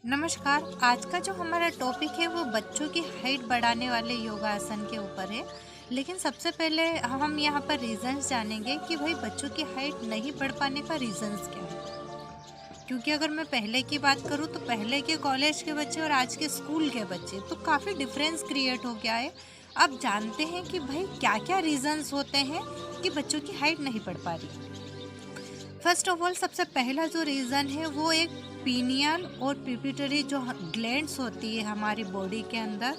नमस्कार। आज का जो हमारा टॉपिक है वो बच्चों की हाइट बढ़ाने वाले योगासन के ऊपर है। लेकिन सबसे पहले हम यहाँ पर रीजंस जानेंगे कि भाई बच्चों की हाइट नहीं बढ़ पाने का रीजंस क्या है। क्योंकि अगर मैं पहले की बात करूँ तो पहले के कॉलेज के बच्चे और आज के स्कूल के बच्चे तो काफ़ी डिफरेंस क्रिएट हो गया है। अब जानते हैं कि भाई क्या क्या रीजंस होते हैं कि बच्चों की हाइट नहीं बढ़ पा रही। फर्स्ट ऑफ ऑल सबसे पहला जो रीज़न है वो एक पीनियल और पिट्यूटरी जो ग्लैंड्स होती है हमारी बॉडी के अंदर,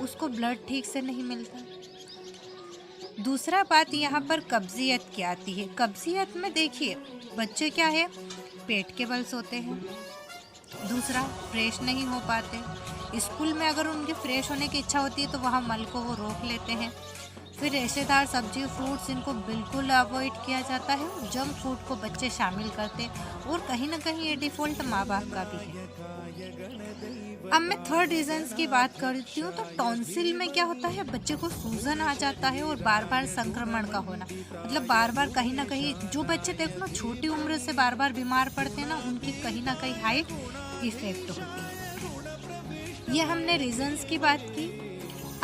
उसको ब्लड ठीक से नहीं मिलता। दूसरा बात यहाँ पर कब्जियत की आती है। कब्जियत में देखिए बच्चे क्या है, पेट के बल सोते हैं। दूसरा, फ्रेश नहीं हो पाते। स्कूल में अगर उनके फ्रेश होने की इच्छा होती है तो वहाँ मल को वो रोक लेते हैं। फिर रेशेदार सब्जी फ्रूट्स इनको बिल्कुल अवॉइड किया जाता है। जंक फूड को बच्चे शामिल करते हैं और कहीं ना कहीं ये डिफ़ॉल्ट माँ बाप का भी है। अब मैं थर्ड रीजंस की बात करती हूँ तो टॉन्सिल में क्या होता है, बच्चे को सूजन आ जाता है और बार बार संक्रमण का होना, मतलब बार बार कहीं ना कहीं जो बच्चे देखो ना छोटी उम्र से बार बार बीमार पड़ते हैं ना, उनकी कहीं ना कहीं हाइट इफेक्ट होती है। ये हमने रीजंस की बात की।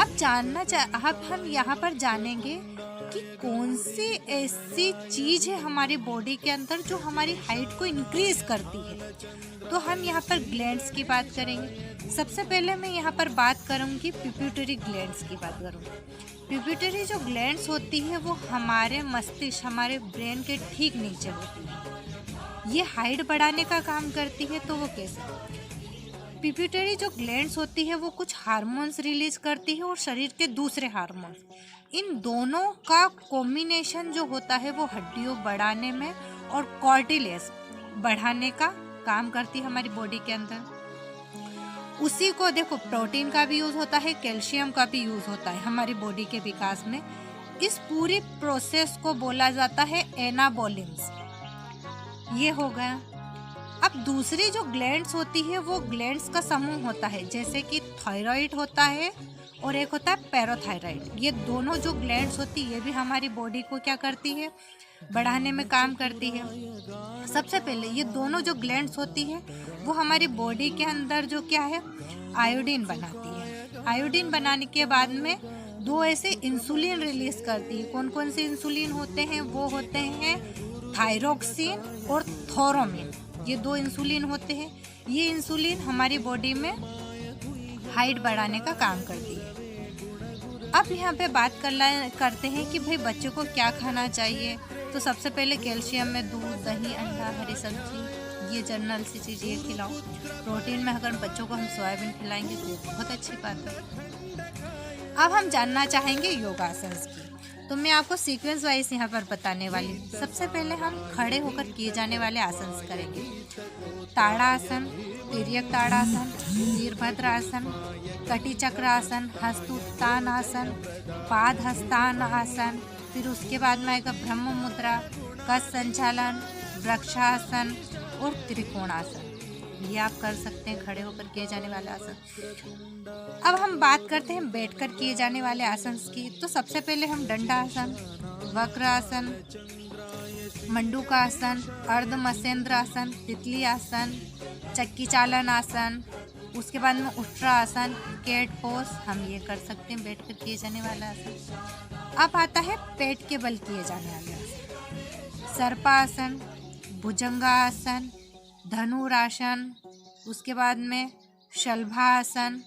अब हम यहाँ पर जानेंगे कि कौन सी ऐसी चीज है हमारी बॉडी के अंदर जो हमारी हाइट को इंक्रीज करती है। तो हम यहाँ पर ग्लैंड्स की बात करेंगे। सबसे पहले मैं यहाँ पर बात करूँगी पिट्यूटरी ग्लैंड्स की बात करूँगी। पिट्यूटरी जो ग्लैंड्स होती है वो हमारे मस्तिष्क, हमारे ब्रेन के ठीक नीचे होती है। ये हाइट बढ़ाने का काम करती है। तो वो कैसे? पिट्यूटरी जो ग्लैंड्स होती है वो कुछ हार्मोन्स रिलीज करती है और शरीर के दूसरे हार्मोन्स, इन दोनों का कॉम्बिनेशन जो होता है वो हड्डियों बढ़ाने में और कार्टिलेज बढ़ाने का काम करती है हमारी बॉडी के अंदर। उसी को देखो, प्रोटीन का भी यूज होता है, कैल्शियम का भी यूज होता है हमारी बॉडी के विकास में। इस पूरी प्रोसेस को बोला जाता है एनाबोलिन्स। ये हो गया। अब दूसरी जो ग्लैंड्स होती है वो ग्लैंड्स का समूह होता है, जैसे कि थायराइड होता है और एक होता है पैराथायराइड। ये दोनों जो ग्लैंड्स होती है ये भी हमारी बॉडी को क्या करती है, बढ़ाने में काम करती है। सबसे पहले ये दोनों जो ग्लैंड्स होती है वो हमारी बॉडी के अंदर जो क्या है, आयोडीन बनाती है। आयोडीन बनाने के बाद में दो ऐसे इंसुलिन रिलीज करती है। कौन कौन से इंसुलिन होते हैं? वो होते हैं थायरोक्सिन और थोरोमिन। ये दो इंसुलिन होते हैं। ये इंसुलिन हमारी बॉडी में हाइट बढ़ाने का काम करती है। अब यहाँ पे बात करते हैं कि भाई बच्चों को क्या खाना चाहिए। तो सबसे पहले कैल्शियम में दूध, दही, अंडा, हरी सब्जी, ये जनरल सी चीज़ ये खिलाओ। प्रोटीन में अगर बच्चों को हम सोयाबीन खिलाएंगे तो बहुत अच्छी बात है। अब हम जानना चाहेंगे योगासन की। तो मैं आपको सीक्वेंस वाइज यहाँ पर बताने वाली हूँ। सबसे पहले हम खड़े होकर किए जाने वाले आसन करेंगे। ताड़ासन, तिर्यक ताड़ासन, वीरभद्र आसन, कटी चक्र आसन, हस्तोत्थान आसन, पाद हस्तान आसन। फिर उसके बाद में आएगा ब्रह्म मुद्रा, कस संचालन, वृक्षासन और त्रिकोणासन। ये आप कर सकते हैं खड़े होकर किए जाने वाले आसन। अब हम बात करते हैं बैठकर किए जाने वाले आसन की। तो सबसे पहले हम दंड आसन, वक्र आसन, मंडूका आसन, अर्ध मसेंद्र आसन, तितली आसन, चक्की चालन आसन, उसके बाद में उष्ट्रा आसन, कैट पोज, हम ये कर सकते हैं बैठकर किए जाने वाला आसन। अब आता है पेट के बल किए जाने वाले आसन। सर्पासन, भुजंगासन, धनुरासन, उसके बाद में शलभासन,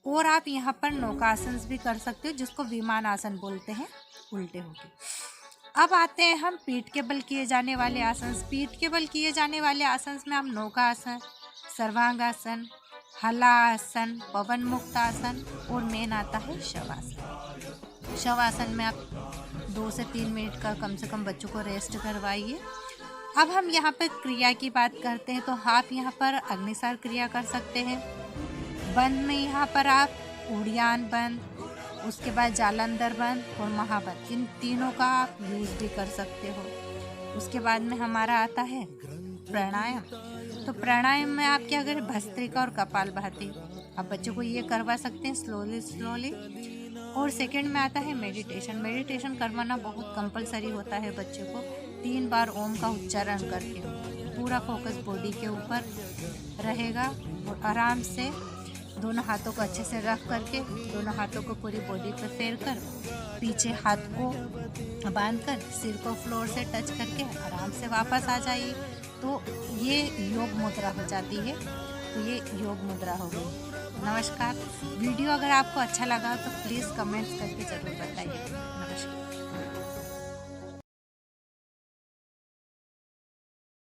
और आप यहाँ पर नौकासन भी कर सकते हो जिसको विमान आसन बोलते हैं, उल्टे होके। अब आते हैं हम पीठ के बल किए जाने वाले आसन। पीठ के बल किए जाने वाले आसन में हम नौकासन, सर्वांगासन, हलासन, पवन मुक्त आसन और मेन आता है शवासन। शवासन में आप 2 से 3 मिनट का कम से कम बच्चों को रेस्ट करवाइए। अब हम यहाँ पर क्रिया की बात करते हैं। तो आप यहाँ पर अग्निसार क्रिया कर सकते हैं। बंद में यहाँ पर आप उड़ियान बंद, उसके बाद जालंधर बंद और महाबंद, इन तीनों का आप यूज भी कर सकते हो। उसके बाद में हमारा आता है प्राणायाम। तो प्राणायाम में आप क्या करें, भस्त्रिका और कपालभाति। आप बच्चों को ये करवा सकते हैं स्लोली। और सेकंड में आता है मेडिटेशन। मेडिटेशन करवाना बहुत कंपलसरी होता है बच्चों को। 3 बार ओम का उच्चारण करके पूरा फोकस बॉडी के ऊपर रहेगा और आराम से दोनों हाथों को अच्छे से रख करके दोनों हाथों को पूरी बॉडी पे फेर कर पीछे हाथ को बांध कर सिर को फ्लोर से टच करके आराम से वापस आ जाइए। तो ये योग मुद्रा हो जाती है। तो ये योग मुद्रा हो गई। नमस्कार। वीडियो अगर आपको अच्छा लगा तो प्लीज़ कमेंट्स करके ज़रूर बताइए। नमस्कार।